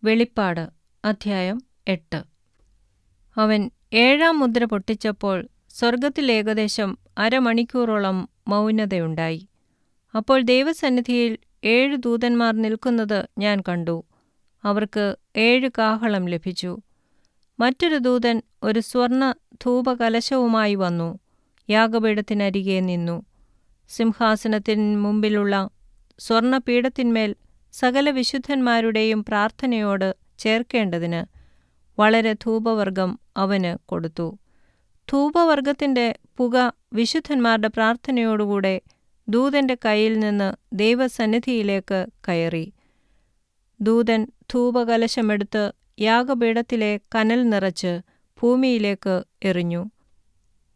വെളിപ്പാട് അധ്യായം 8. അവൻ 7-ാം മുദ്ര പൊട്ടിച്ചപ്പോൾ സ്വർഗ്ഗത്തിൽ ഏകദേശം അരമണിക്കൂറോളം മൗനതയുണ്ടായി. അപ്പോൾ ദൈവസന്നിധിയിൽ 7 ദൂതന്മാർ നിൽക്കുന്നത് ഞാൻ കണ്ടു. അവർക്ക് 7 കാഹളം ലഭിച്ചു. മറ്റൊരു ദൂതൻ ഒരു സ്വർണ്ണ ധൂപകലശവുമായി വന്നു, യാഗപീഠത്തിനരികെ നിന്നു. സിംഹാസനത്തിൻ മുമ്പിലുള്ള സ്വർണ്ണപീഠത്തിന്മേൽ സകല വിശുദ്ധന്മാരുടെയും പ്രാർത്ഥനയോട് ചേർക്കേണ്ടതിന് വളരെ ധൂപവർഗം അവന് കൊടുത്തു. ധൂപവർഗത്തിൻ്റെ പുക വിശുദ്ധന്മാരുടെ പ്രാർത്ഥനയോടുകൂടെ ദൂതന്റെ കയ്യിൽ നിന്ന് ദൈവസന്നിധിയിലേക്ക് കയറി. ദൂതൻ ധൂപകലശമെടുത്ത് യാഗപീഠത്തിലെ കനൽ നിറച്ച് ഭൂമിയിലേക്ക് എറിഞ്ഞു.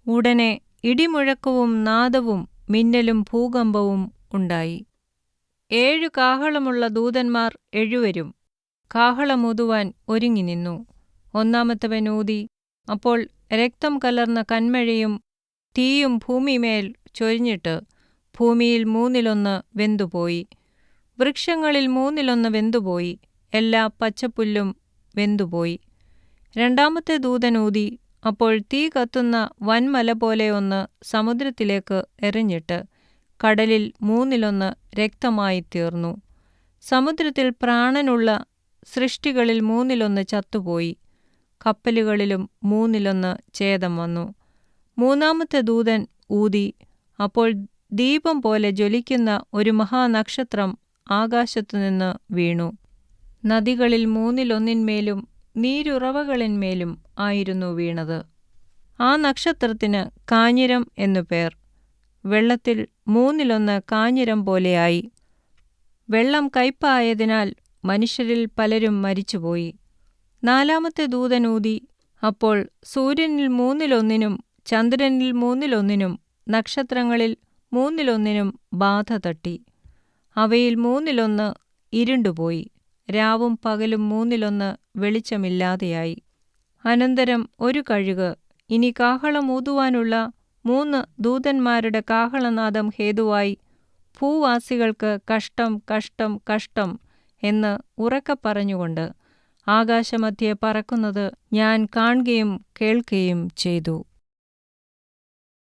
ഉടനെ ഇടിമുഴക്കവും നാദവും മിന്നലും ഭൂകമ്പവും ഉണ്ടായി. 7 കാഹളമുള്ള ദൂതന്മാർ 7 കാഹളമൂതുവാൻ ഒരുങ്ങി നിന്നു. ഒന്നാമത്തവൻ ഊതി. അപ്പോൾ രക്തം കലർന്ന കന്മഴയും തീയും ഭൂമിമേൽ ചൊരിഞ്ഞിട്ട് ഭൂമിയിൽ 1/3 വെന്തുപോയി. വൃക്ഷങ്ങളിൽ 1/3 വെന്തുപോയി. എല്ലാ പച്ചപ്പുല്ലും വെന്തുപോയി. രണ്ടാമത്തെ ദൂതൻ ഊതി. അപ്പോൾ തീ കത്തുന്ന വൻമല പോലെ ഒന്ന് സമുദ്രത്തിലേക്ക് എറിഞ്ഞിട്ട് കടലിൽ 1/3 രക്തമായി തീർന്നു. സമുദ്രത്തിൽ പ്രാണനുള്ള സൃഷ്ടികളിൽ 1/3 ചത്തുപോയി. കപ്പലുകളിലും 1/3 ഛേദം വന്നു. മൂന്നാമത്തെ ദൂതൻ ഊതി. അപ്പോൾ ദീപം പോലെ ജ്വലിക്കുന്ന ഒരു മഹാനക്ഷത്രം ആകാശത്തുനിന്ന് വീണു. നദികളിൽ 1/3 നീരുറവകളിന്മേലും ആയിരുന്നു വീണത്. ആ നക്ഷത്രത്തിന് കാഞ്ഞിരം എന്നു പേർ. വെള്ളത്തിൽ 1/3 കാഞ്ഞിരം പോലെയായി. വെള്ളം കയ്പായതിനാൽ മനുഷ്യരിൽ പലരും മരിച്ചുപോയി. നാലാമത്തെ ദൂതൻ ഊതി. അപ്പോൾ സൂര്യനിൽ 1/3 ചന്ദ്രനിൽ 1/3 നക്ഷത്രങ്ങളിൽ 1/3 ബാധ തട്ടി. അവയിൽ 1/3 ഇരുണ്ടുപോയി. രാവും പകലും 1/3 വെളിച്ചമില്ലാതെയായി. അനന്തരം ഒരു കഴുക്, ഇനി കാഹളം ഊതുവാനുള്ള 3 ദൂതന്മാരുടെ കാഹളനാദം ഹേതുവായി ഭൂവാസികൾക്ക് കഷ്ടം, കഷ്ടം, കഷ്ടം എന്ന് ഉറക്കെ പറഞ്ഞുകൊണ്ട് ആകാശമധ്യേ പറക്കുന്നത് ഞാൻ കാൺകയും കേൾക്കുകയും ചെയ്തു.